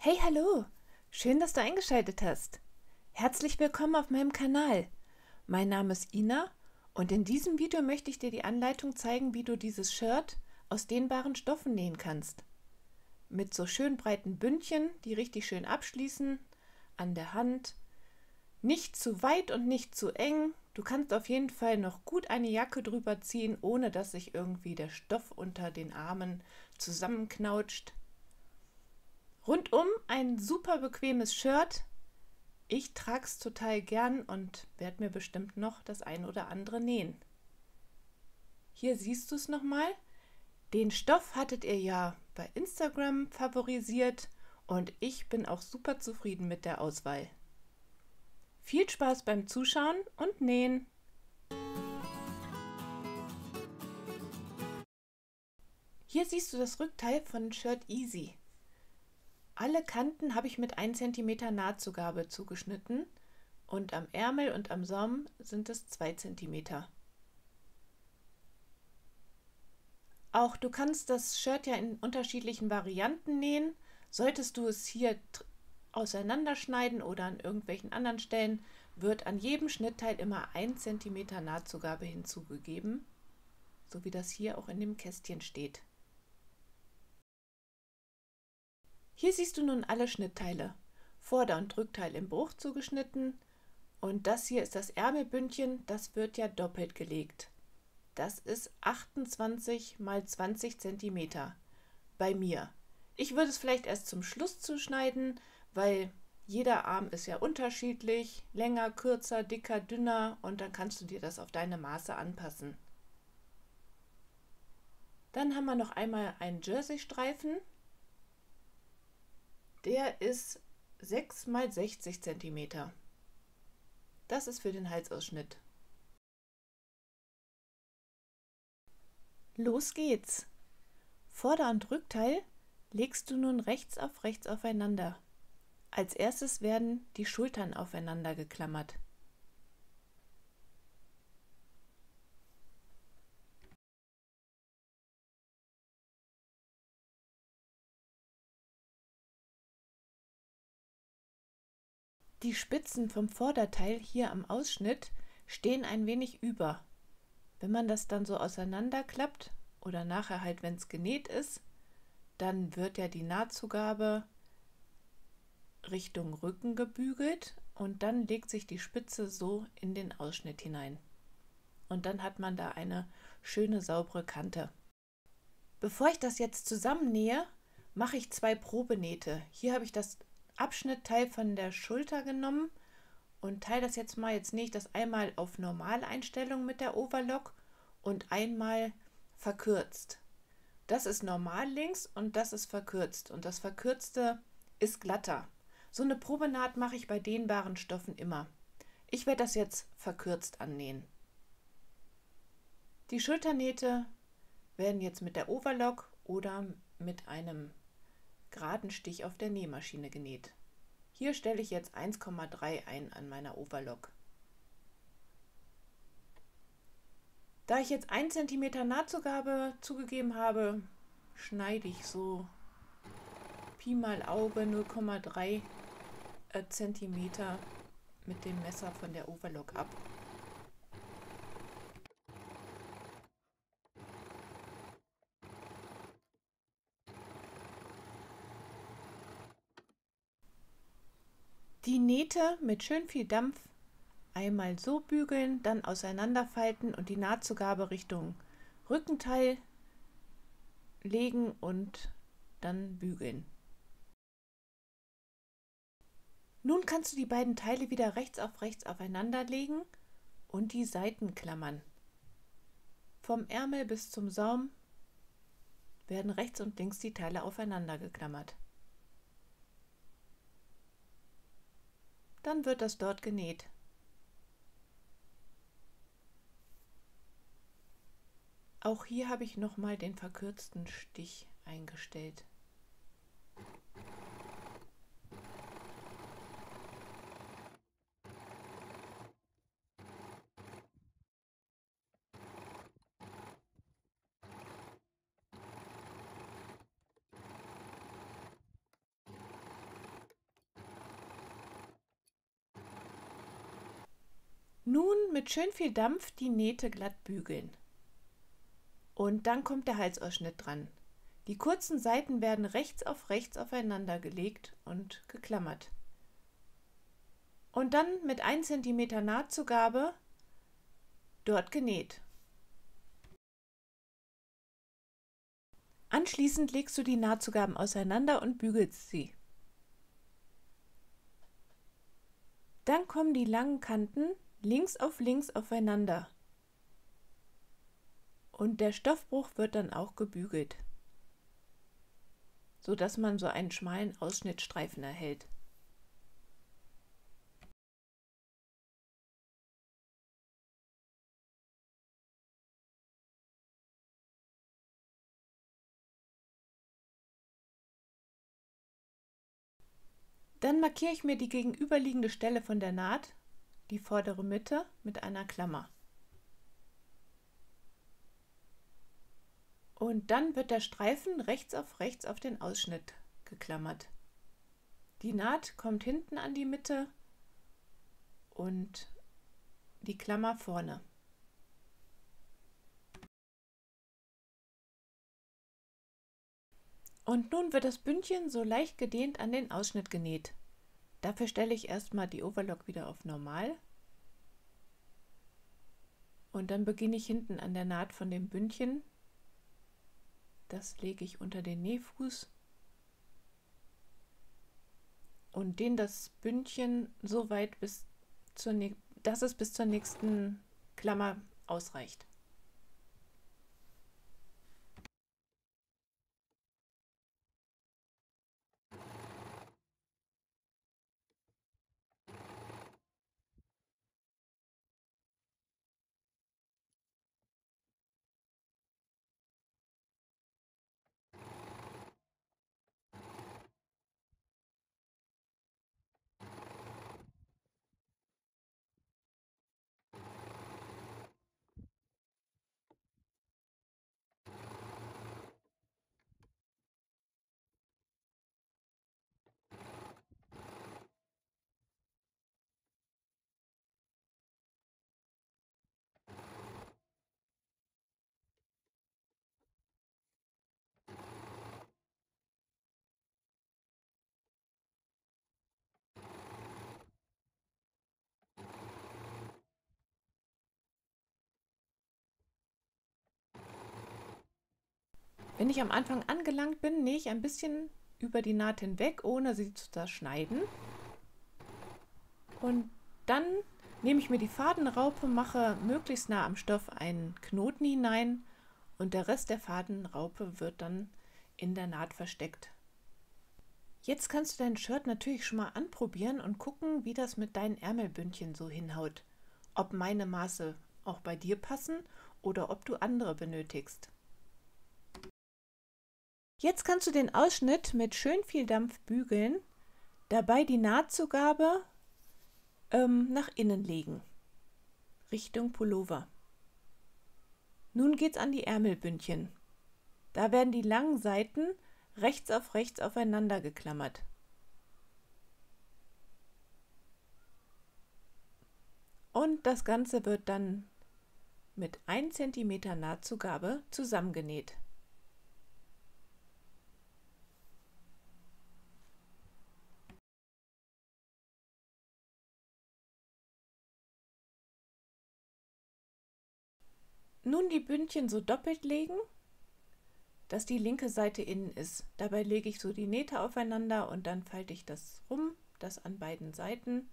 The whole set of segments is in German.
Hey, hallo! Schön, dass du eingeschaltet hast. Herzlich willkommen auf meinem Kanal. Mein Name ist Ina und in diesem Video möchte ich dir die Anleitung zeigen, wie du dieses Shirt aus dehnbaren Stoffen nähen kannst. Mit so schön breiten Bündchen, die richtig schön abschließen, an der Hand. Nicht zu weit und nicht zu eng. Du kannst auf jeden Fall noch gut eine Jacke drüber ziehen, ohne dass sich irgendwie der Stoff unter den Armen zusammenknautscht. Rundum ein super bequemes Shirt. Ich trage es total gern und werde mir bestimmt noch das ein oder andere nähen. Hier siehst du es nochmal. Den Stoff hattet ihr ja bei Instagram favorisiert und ich bin auch super zufrieden mit der Auswahl. Viel Spaß beim Zuschauen und Nähen! Hier siehst du das Rückteil von Shirt Easy. Alle Kanten habe ich mit 1 cm Nahtzugabe zugeschnitten und am Ärmel und am Saum sind es 2 cm. Auch du kannst das Shirt ja in unterschiedlichen Varianten nähen. Solltest du es hier auseinanderschneiden oder an irgendwelchen anderen Stellen, wird an jedem Schnittteil immer 1 cm Nahtzugabe hinzugegeben, so wie das hier auch in dem Kästchen steht. Hier siehst du nun alle Schnittteile. Vorder- und Rückteil im Bruch zugeschnitten und das hier ist das Ärmelbündchen, das wird ja doppelt gelegt. Das ist 28 x 20 cm bei mir. Ich würde es vielleicht erst zum Schluss zuschneiden, weil jeder Arm ist ja unterschiedlich, länger, kürzer, dicker, dünner und dann kannst du dir das auf deine Maße anpassen. Dann haben wir noch einmal einen Jersey-Streifen. Der ist 6 x 60 cm. Das ist für den Halsausschnitt. Los geht's! Vorder- und Rückteil legst du nun rechts auf rechts aufeinander. Als erstes werden die Schultern aufeinander geklammert. Die Spitzen vom Vorderteil hier am Ausschnitt stehen ein wenig über. Wenn man das dann so auseinanderklappt oder nachher halt, wenn es genäht ist, dann wird ja die Nahtzugabe Richtung Rücken gebügelt und dann legt sich die Spitze so in den Ausschnitt hinein. Und dann hat man da eine schöne saubere Kante. Bevor ich das jetzt zusammennähe, mache ich 2 Probenähte. Hier habe ich das Abschnittteil von der Schulter genommen und teile das jetzt mal. Jetzt nähe ich das einmal auf Normaleinstellung mit der Overlock und einmal verkürzt. Das ist normal links und das ist verkürzt und das verkürzte ist glatter. So eine Probenaht mache ich bei dehnbaren Stoffen immer. Ich werde das jetzt verkürzt annähen. Die Schulternähte werden jetzt mit der Overlock oder mit einem geraden Stich auf der Nähmaschine genäht. Hier stelle ich jetzt 1,3 ein an meiner Overlock. Da ich jetzt 1 cm Nahtzugabe zugegeben habe, schneide ich so Pi mal Auge 0,3 cm mit dem Messer von der Overlock ab. Die Nähte mit schön viel Dampf einmal so bügeln, dann auseinanderfalten und die Nahtzugabe Richtung Rückenteil legen und dann bügeln. Nun kannst du die beiden Teile wieder rechts auf rechts aufeinander legen und die Seiten klammern. Vom Ärmel bis zum Saum werden rechts und links die Teile aufeinander geklammert. Dann wird das dort genäht. Auch hier habe ich nochmal den verkürzten Stich eingestellt. Nun mit schön viel Dampf die Nähte glatt bügeln. Und dann kommt der Halsausschnitt dran. Die kurzen Seiten werden rechts auf rechts aufeinander gelegt und geklammert. Und dann mit 1 cm Nahtzugabe dort genäht. Anschließend legst du die Nahtzugaben auseinander und bügelst sie. Dann kommen die langen Kanten links auf links aufeinander. Und der Stoffbruch wird dann auch gebügelt, so dass man so einen schmalen Ausschnittstreifen erhält. Dann markiere ich mir die gegenüberliegende Stelle von der Naht, die vordere Mitte, mit einer Klammer. Und dann wird der Streifen rechts auf den Ausschnitt geklammert. Die Naht kommt hinten an die Mitte und die Klammer vorne. Und nun wird das Bündchen so leicht gedehnt an den Ausschnitt genäht. Dafür stelle ich erstmal die Overlock wieder auf Normal. Und dann beginne ich hinten an der Naht von dem Bündchen. Das lege ich unter den Nähfuß und dehne das Bündchen so weit, dass es bis zur nächsten Klammer ausreicht. Wenn ich am Anfang angelangt bin, nähe ich ein bisschen über die Naht hinweg, ohne sie zu zerschneiden. Und dann nehme ich mir die Fadenraupe, mache möglichst nah am Stoff einen Knoten hinein und der Rest der Fadenraupe wird dann in der Naht versteckt. Jetzt kannst du dein Shirt natürlich schon mal anprobieren und gucken, wie das mit deinen Ärmelbündchen so hinhaut. Ob meine Maße auch bei dir passen oder ob du andere benötigst. Jetzt kannst du den Ausschnitt mit schön viel Dampf bügeln, dabei die Nahtzugabe nach innen legen, Richtung Pullover. Nun geht's an die Ärmelbündchen. Da werden die langen Seiten rechts auf rechts aufeinander geklammert. Und das Ganze wird dann mit 1 cm Nahtzugabe zusammengenäht. Nun die Bündchen so doppelt legen, dass die linke Seite innen ist. Dabei lege ich so die Nähte aufeinander und dann falte ich das rum, das an beiden Seiten.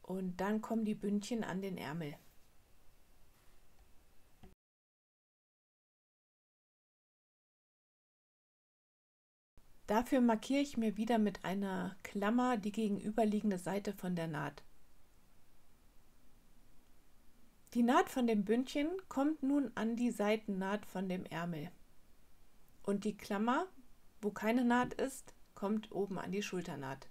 Und dann kommen die Bündchen an den Ärmel. Dafür markiere ich mir wieder mit einer Klammer die gegenüberliegende Seite von der Naht. Die Naht von dem Bündchen kommt nun an die Seitennaht von dem Ärmel. Und die Klammer, wo keine Naht ist, kommt oben an die Schulternaht.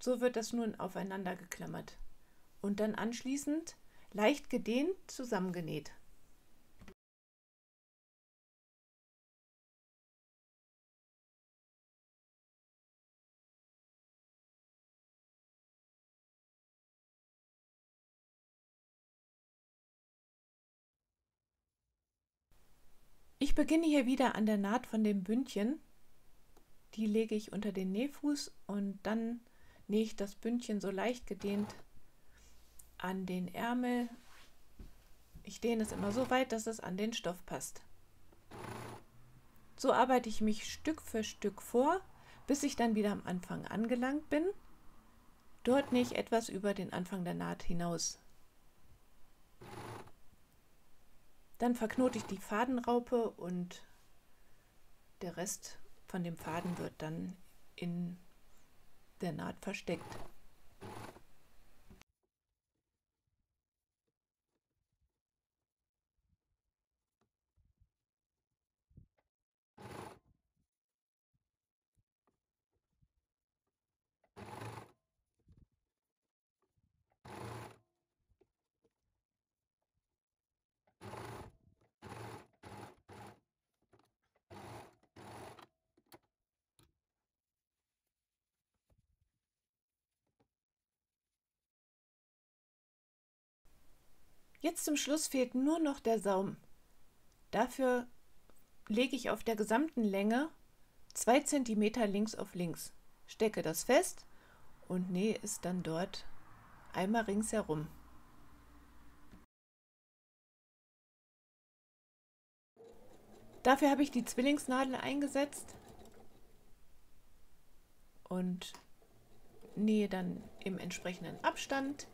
So wird das nun aufeinander geklammert und dann anschließend leicht gedehnt zusammengenäht. Ich beginne hier wieder an der Naht von dem Bündchen. Die lege ich unter den Nähfuß und dann nähe ich das Bündchen so leicht gedehnt an den Ärmel. Ich dehne es immer so weit, dass es an den Stoff passt. So arbeite ich mich Stück für Stück vor, bis ich dann wieder am Anfang angelangt bin. Dort nähe ich etwas über den Anfang der Naht hinaus. Dann verknote ich die Fadenraupe und der Rest von dem Faden wird dann in der Naht versteckt. Jetzt zum Schluss fehlt nur noch der Saum. Dafür lege ich auf der gesamten Länge 2 cm links auf links, stecke das fest und nähe es dann dort einmal ringsherum. Dafür habe ich die Zwillingsnadel eingesetzt und nähe dann im entsprechenden Abstand,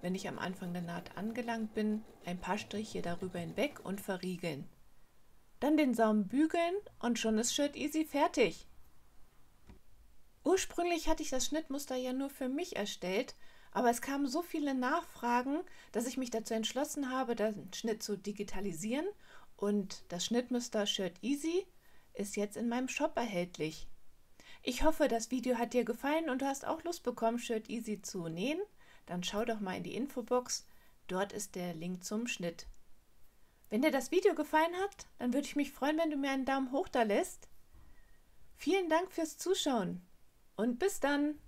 wenn ich am Anfang der Naht angelangt bin, ein paar Striche darüber hinweg und verriegeln. Dann den Saum bügeln und schon ist Shirt Easy fertig. Ursprünglich hatte ich das Schnittmuster ja nur für mich erstellt, aber es kamen so viele Nachfragen, dass ich mich dazu entschlossen habe, den Schnitt zu digitalisieren, und das Schnittmuster Shirt Easy ist jetzt in meinem Shop erhältlich. Ich hoffe, das Video hat dir gefallen und du hast auch Lust bekommen, Shirt Easy zu nähen. Dann schau doch mal in die Infobox, dort ist der Link zum Schnitt. Wenn dir das Video gefallen hat, dann würde ich mich freuen, wenn du mir einen Daumen hoch da lässt. Vielen Dank fürs Zuschauen und bis dann!